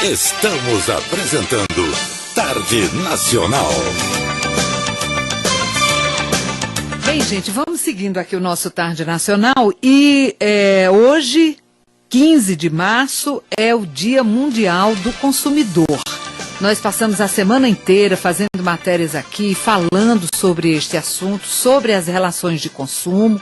Estamos apresentando Tarde Nacional. Bem, gente, vamos seguindo aqui o nosso Tarde Nacional e hoje, 15 de março, é o Dia Mundial do Consumidor. Nós passamos a semana inteira fazendo matérias aqui, falando sobre este assunto, sobre as relações de consumo,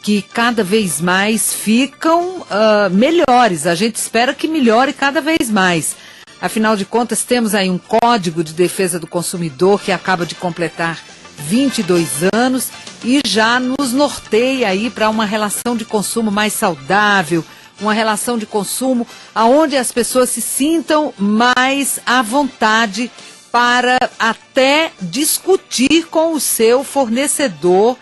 que cada vez mais ficam melhores. A gente espera que melhore cada vez mais. Afinal de contas, temos aí um Código de Defesa do Consumidor que acaba de completar 22 anos e já nos norteia aí para uma relação de consumo mais saudável, uma relação de consumo onde as pessoas se sintam mais à vontade para até discutir com o seu fornecedor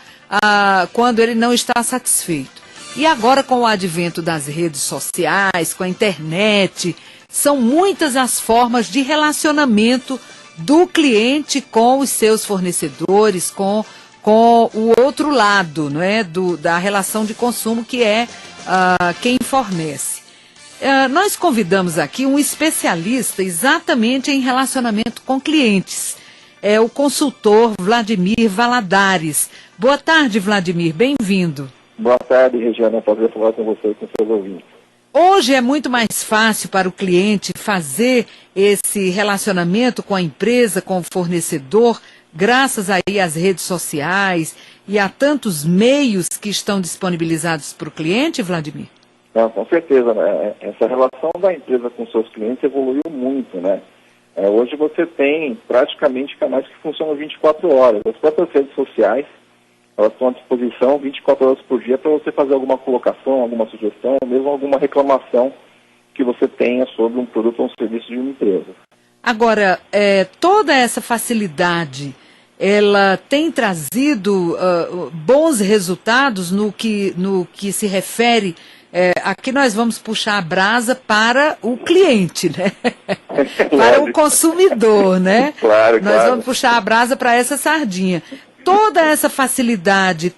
quando ele não está satisfeito. E agora, com o advento das redes sociais, com a internet, são muitas as formas de relacionamento do cliente com os seus fornecedores, com o outro lado, não é? Da relação de consumo, que é quem fornece. Nós convidamos aqui um especialista exatamente em relacionamento com clientes. É o consultor Vladimir Valadares. Boa tarde, Vladimir, bem-vindo. Boa tarde, Regiane, é um prazer falar com você e com seus ouvintes. Hoje é muito mais fácil para o cliente fazer esse relacionamento com a empresa, com o fornecedor, graças aí às redes sociais e a tantos meios que estão disponibilizados para o cliente, Vladimir? Não, com certeza, né? Essa relação da empresa com seus clientes evoluiu muito, né? Hoje você tem praticamente canais que funcionam 24 horas. As próprias redes sociais, elas estão à disposição 24 horas por dia para você fazer alguma colocação, alguma sugestão, mesmo alguma reclamação que você tenha sobre um produto ou um serviço de uma empresa. Agora, toda essa facilidade, ela tem trazido bons resultados no que se refere. Aqui nós vamos puxar a brasa para o cliente, né? Para o consumidor, né? Claro, nós vamos puxar a brasa para essa sardinha. Toda essa facilidade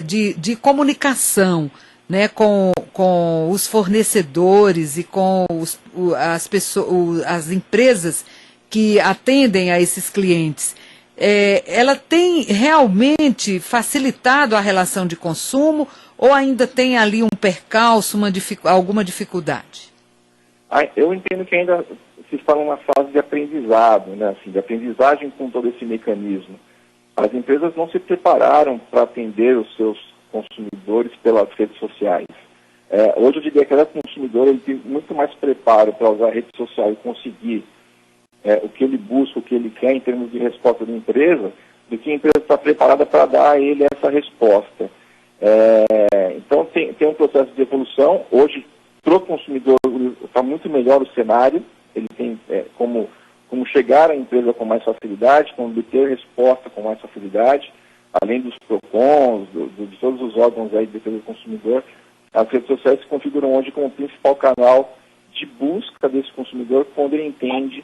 de comunicação, né, com os fornecedores e com as empresas que atendem a esses clientes, ela tem realmente facilitado a relação de consumo ou ainda tem ali um percalço, alguma dificuldade? Eu entendo que ainda se está numa fase de aprendizado, né, assim, de aprendizagem com todo esse mecanismo. As empresas não se prepararam para atender os seus consumidores pelas redes sociais. Hoje eu diria que cada consumidor ele tem muito mais preparo para usar a rede social e conseguir o que ele busca, o que ele quer em termos de resposta da empresa, do que a empresa está preparada para dar a ele essa resposta. Então tem um processo de evolução. Hoje, para o consumidor, está muito melhor o cenário. Ele tem como chegar à empresa com mais facilidade, como obter resposta com mais facilidade, além dos PROCONs, de todos os órgãos aí de defesa do consumidor. As redes sociais se configuram hoje como o principal canal de busca desse consumidor quando ele entende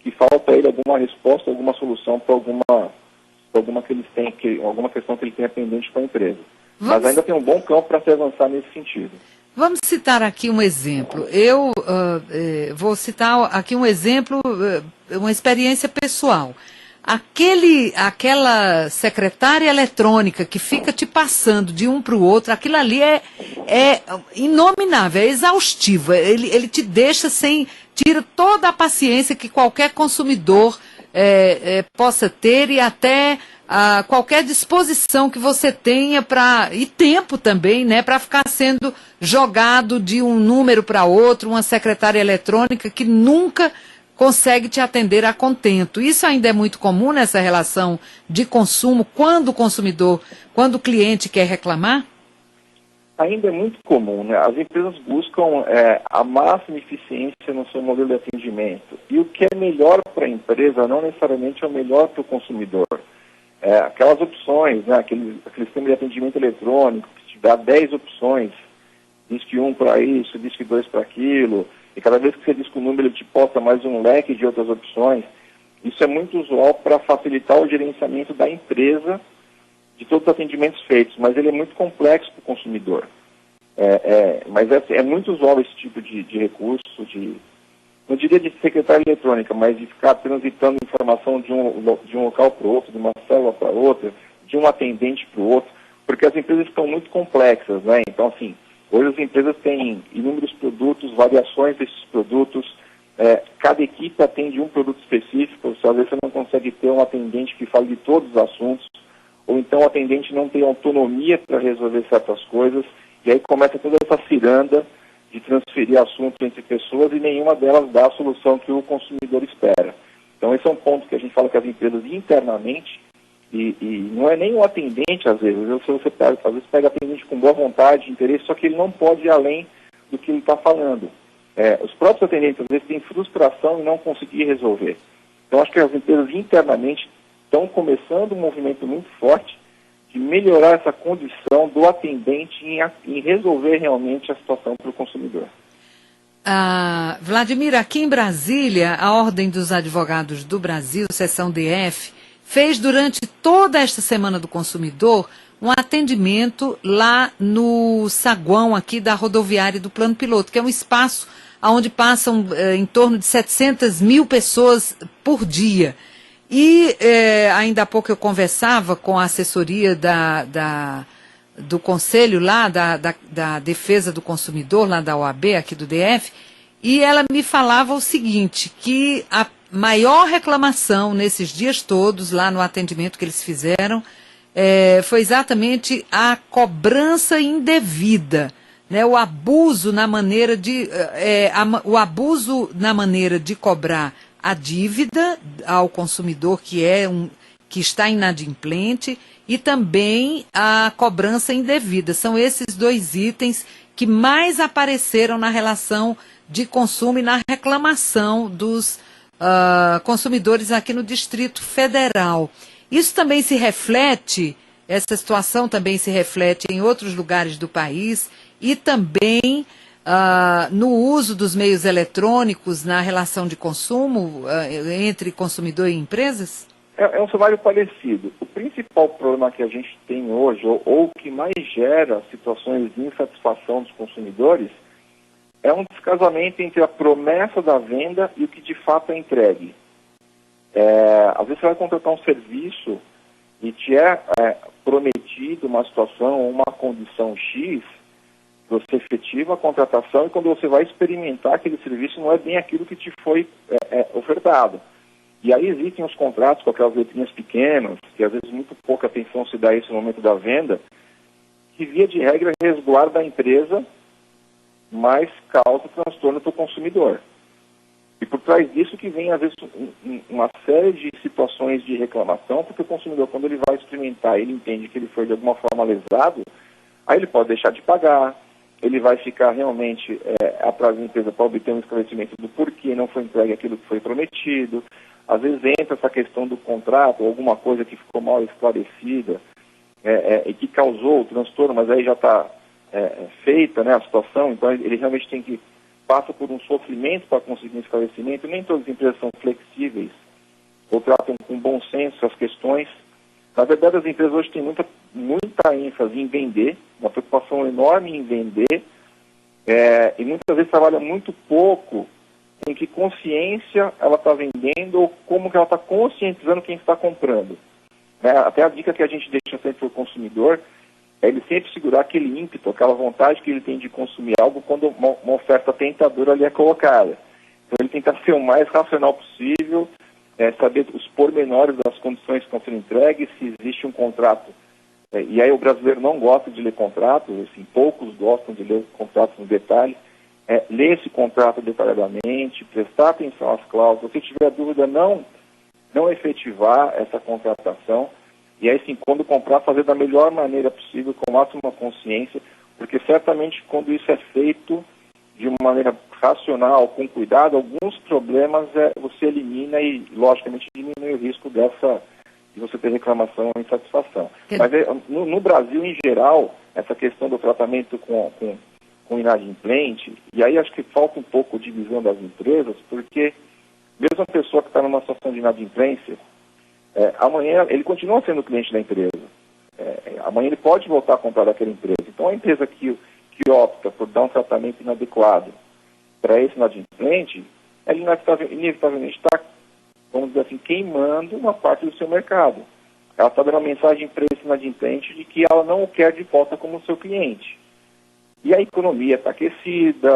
que falta a ele alguma resposta, alguma solução para alguma questão que ele tenha pendente com a empresa. Mas ainda tem um bom campo para se avançar nesse sentido. Vamos citar aqui um exemplo. Eu vou citar aqui um exemplo, uma experiência pessoal. Aquela secretária eletrônica que fica te passando de um para o outro, aquilo ali é inominável, é exaustivo. Ele te deixa tira toda a paciência que qualquer consumidor possa ter e até qualquer disposição que você tenha e tempo também, né, para ficar sendo jogado de um número para outro, uma secretária eletrônica que nunca consegue te atender a contento. Isso ainda é muito comum nessa relação de consumo, quando o cliente quer reclamar? Ainda é muito comum, né? As empresas buscam a máxima eficiência no seu modelo de atendimento. E o que é melhor para a empresa não necessariamente é o melhor para o consumidor. Aquelas opções, né? aquele sistema de atendimento eletrônico que te dá 10 opções, diz que 1 para isso, diz que 2 para aquilo, e cada vez que você diz que o número ele te posta mais um leque de outras opções. Isso é muito usual para facilitar o gerenciamento da empresa de todos os atendimentos feitos, mas ele é muito complexo para o consumidor. Mas é muito usual esse tipo de recurso, não diria de secretária eletrônica, mas de ficar transitando informação de um local para o outro, de uma célula para outra, de um atendente para o outro, porque as empresas estão muito complexas, né? Então, assim, hoje as empresas têm inúmeros produtos, variações desses produtos, cada equipe atende um produto específico, às vezes você não consegue ter um atendente que fale de todos os assuntos, ou então o atendente não tem autonomia para resolver certas coisas, e aí começa toda essa ciranda de transferir assuntos entre pessoas e nenhuma delas dá a solução que o consumidor espera. Então esse é um ponto que a gente fala que as empresas internamente, e não é nem o atendente às vezes, você pega, às vezes pega atendente com boa vontade, interesse, só que ele não pode ir além do que ele está falando. Os próprios atendentes às vezes têm frustração em não conseguir resolver. Então acho que as empresas internamente estão começando um movimento muito forte de melhorar essa condição do atendente em resolver realmente a situação para o consumidor. Vladimir, aqui em Brasília, a Ordem dos Advogados do Brasil, seção DF, fez durante toda esta Semana do Consumidor um atendimento lá no saguão aqui da rodoviária do Plano Piloto, que é um espaço onde passam em torno de 700 mil pessoas por dia. E ainda há pouco eu conversava com a assessoria do Conselho lá, da Defesa do Consumidor, lá da OAB, aqui do DF, e ela me falava o seguinte, que a maior reclamação nesses dias todos, lá no atendimento que eles fizeram, foi exatamente a cobrança indevida, né, o abuso na maneira de cobrar a dívida ao consumidor que está inadimplente e também a cobrança indevida. São esses dois itens que mais apareceram na relação de consumo e na reclamação dos consumidores aqui no Distrito Federal. Isso também se reflete, essa situação também se reflete em outros lugares do país e também no uso dos meios eletrônicos na relação de consumo entre consumidor e empresas? É um cenário parecido. O principal problema que a gente tem hoje, ou que mais gera situações de insatisfação dos consumidores, é um descasamento entre a promessa da venda e o que de fato é entregue. Às vezes você vai contratar um serviço e te prometido uma situação ou uma condição X, você efetiva a contratação e quando você vai experimentar aquele serviço não é bem aquilo que te foi ofertado. E aí existem os contratos com aquelas letrinhas pequenas, que às vezes muito pouca atenção se dá a esse momento da venda, que via de regra resguarda a empresa, mas causa transtorno para o consumidor. E por trás disso que vem às vezes uma série de situações de reclamação, porque o consumidor quando ele vai experimentar, ele entende que ele foi de alguma forma lesado, aí ele pode deixar de pagar, ele vai ficar realmente atrás da empresa para obter um esclarecimento do porquê não foi entregue aquilo que foi prometido. Às vezes entra essa questão do contrato, ou alguma coisa que ficou mal esclarecida e que causou o transtorno, mas aí já está feita, né, a situação, então ele realmente passa por um sofrimento para conseguir um esclarecimento. Nem todas as empresas são flexíveis ou tratam com bom senso as questões. Na verdade, as empresas hoje têm muita ênfase em vender, uma preocupação enorme em vender, e muitas vezes trabalha muito pouco com que consciência ela está vendendo ou como que ela está conscientizando quem está comprando. Até a dica que a gente deixa sempre para o consumidor é ele sempre segurar aquele ímpeto, aquela vontade que ele tem de consumir algo quando uma oferta tentadora ali é colocada. Então ele tenta ser o mais racional possível, saber os pormenores das condições que estão sendo entregues, se existe um contrato. E aí o brasileiro não gosta de ler contratos, assim, poucos gostam de ler contratos no detalhe. Ler esse contrato detalhadamente, prestar atenção às cláusulas. Se tiver dúvida, não efetivar essa contratação. E aí sim, quando comprar, fazer da melhor maneira possível, com máxima consciência, porque certamente quando isso é feito de uma maneira racional, com cuidado, alguns problemas você elimina e, logicamente, diminui o risco de você ter reclamação ou insatisfação. Mas no Brasil, em geral, essa questão do tratamento com inadimplente, e aí acho que falta um pouco de visão das empresas, porque mesmo a pessoa que está numa situação de inadimplência, amanhã ele continua sendo cliente da empresa. Amanhã ele pode voltar a comprar daquela empresa. Então a empresa que opta por dar um tratamento inadequado para esse inadimplente, ela ela inevitavelmente está, vamos dizer assim, queimando uma parte do seu mercado. Ela está dando uma mensagem para esse inadimplente de que ela não o quer de volta como seu cliente. E a economia está aquecida,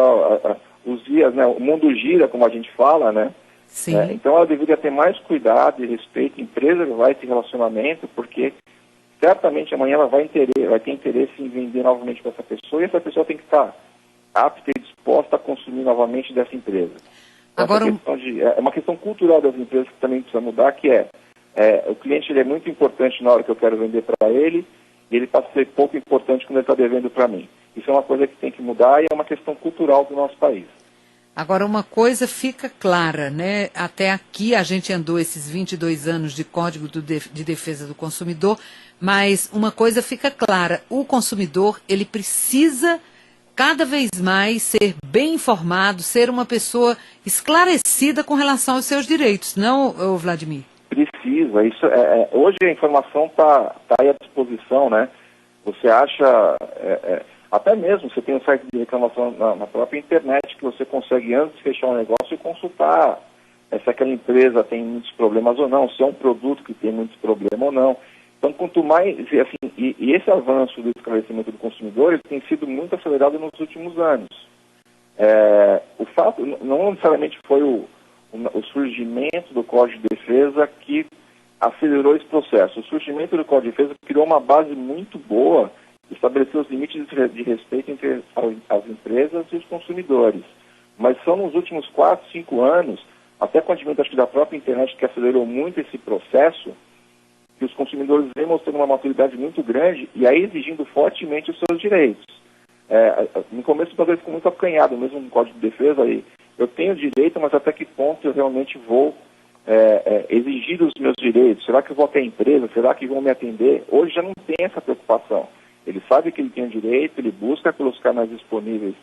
os dias, né, o mundo gira, como a gente fala, né? Sim. Então ela deveria ter mais cuidado e respeito em preservar esse relacionamento, porque certamente amanhã ela vai ter interesse em vender novamente para essa pessoa, e essa pessoa tem que estar apta e disposta a consumir novamente dessa empresa. Agora, é uma questão cultural das empresas que também precisa mudar, que o cliente ele é muito importante na hora que eu quero vender para ele, e ele passa a ser pouco importante quando ele está devendo para mim. Isso é uma coisa que tem que mudar e é uma questão cultural do nosso país. Agora, uma coisa fica clara, né? Até aqui a gente andou esses 22 anos de Código de Defesa do Consumidor, mas uma coisa fica clara, o consumidor, ele precisa cada vez mais ser bem informado, ser uma pessoa esclarecida com relação aos seus direitos, não, Vladimir? Precisa. Hoje a informação está aí à disposição, né? Você acha... até mesmo você tem um site de reclamação na própria internet que você consegue, antes de fechar um negócio, consultar se aquela empresa tem muitos problemas ou não, se é um produto que tem muitos problemas ou não. Então, quanto mais, assim, e esse avanço do esclarecimento do consumidor, ele tem sido muito acelerado nos últimos anos. O fato, não necessariamente foi o surgimento do Código de Defesa que acelerou esse processo. O surgimento do Código de Defesa criou uma base muito boa, estabeleceu os limites de respeito entre as empresas e os consumidores. Mas são nos últimos 4, 5 anos, até com o advento acho que da própria internet, que acelerou muito esse processo, que os consumidores vêm mostrando uma maturidade muito grande e aí exigindo fortemente os seus direitos. No começo o Brasil ficou muito acanhado, mesmo no Código de Defesa, aí eu tenho direito, mas até que ponto eu realmente vou exigir os meus direitos? Será que eu vou ter empresa? Será que vão me atender? Hoje já não tem essa preocupação. Ele sabe que ele tem o direito, ele busca pelos canais disponíveis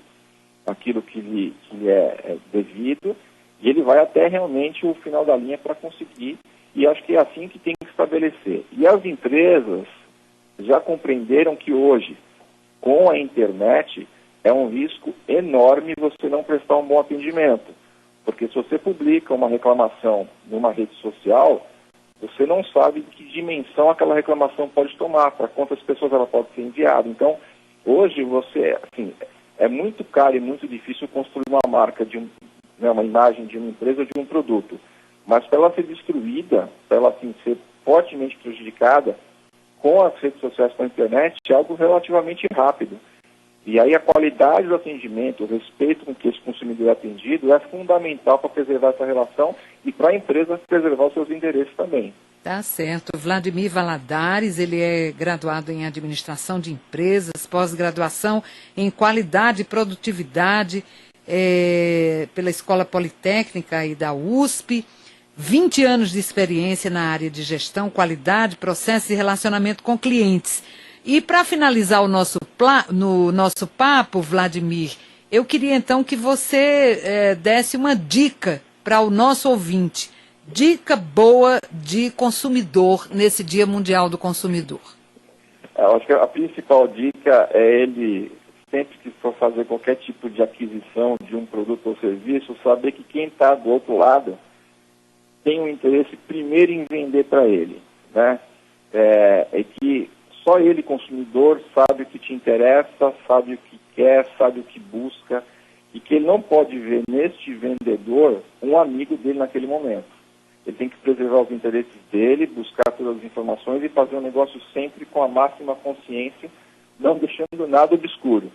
aquilo que lhe é devido, e ele vai até realmente o final da linha para conseguir, e acho que é assim que tem que estabelecer. E as empresas já compreenderam que hoje, com a internet, é um risco enorme você não prestar um bom atendimento, porque se você publica uma reclamação numa rede social, você não sabe que dimensão aquela reclamação pode tomar, para quantas pessoas ela pode ser enviada. Então, hoje é muito caro e muito difícil construir uma marca uma imagem de uma empresa ou de um produto. Mas para ela ser destruída, para ela ser fortemente prejudicada, com as redes sociais, com a internet, é algo relativamente rápido. E aí a qualidade do atendimento, o respeito com que esse consumidor é atendido é fundamental para preservar essa relação e para a empresa preservar os seus interesses também. Tá certo. Vladimir Valadares, ele é graduado em Administração de Empresas, pós-graduação em Qualidade e Produtividade pela Escola Politécnica e da USP, 20 anos de experiência na área de gestão, qualidade, processo e relacionamento com clientes. E para finalizar o nosso papo, Vladimir, eu queria então que você desse uma dica para o nosso ouvinte. Dica boa de consumidor nesse Dia Mundial do Consumidor. Eu acho que a principal dica é ele, sempre que for fazer qualquer tipo de aquisição de um produto ou serviço, saber que quem está do outro tem um interesse primeiro em vender para ele, né? É que só ele, consumidor, sabe o que te interessa, sabe o que quer, sabe o que busca, e que ele não pode ver neste vendedor um amigo dele naquele momento. Ele tem que preservar os interesses dele, buscar todas as informações e fazer um negócio sempre com a máxima consciência, não deixando nada obscuro.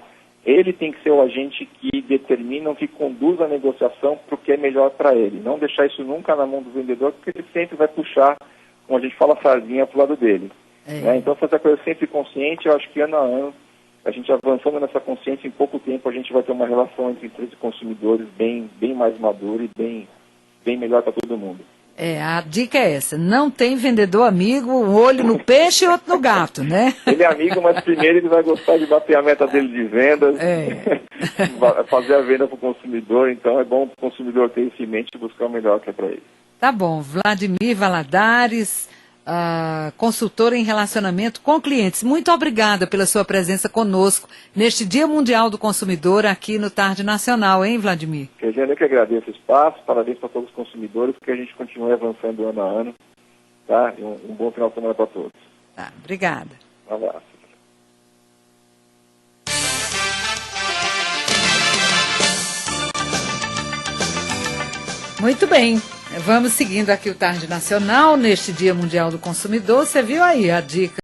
Ele tem que ser o agente que determina, que conduz a negociação para o que é melhor para ele. Não deixar isso nunca na mão do vendedor, porque ele sempre vai puxar, como a gente fala, a sardinha para o lado dele. Né? Então, fazer a coisa sempre consciente, eu acho que ano a ano, a gente avançando nessa consciência, em pouco tempo a gente vai ter uma relação entre empresa e consumidores bem mais madura e bem melhor para todo mundo. A dica é essa, não tem vendedor amigo, um olho no peixe e outro no gato, né? Ele é amigo, mas primeiro ele vai gostar de bater a meta dele de vendas, fazer a venda para o consumidor, então é bom para o consumidor ter isso em mente e buscar o melhor que é para ele. Tá bom, Vladimir Valadares, consultora em relacionamento com clientes. Muito obrigada pela sua presença conosco neste Dia Mundial do Consumidor aqui no Tarde Nacional, hein, Vladimir? Eu que agradeço o espaço, parabéns para todos os consumidores, que a gente continue avançando ano a ano, tá? E um bom final de semana para todos. Tá, obrigada. Um abraço. Muito bem, vamos seguindo aqui o Tarde Nacional neste Dia Mundial do Consumidor. Você viu aí a dica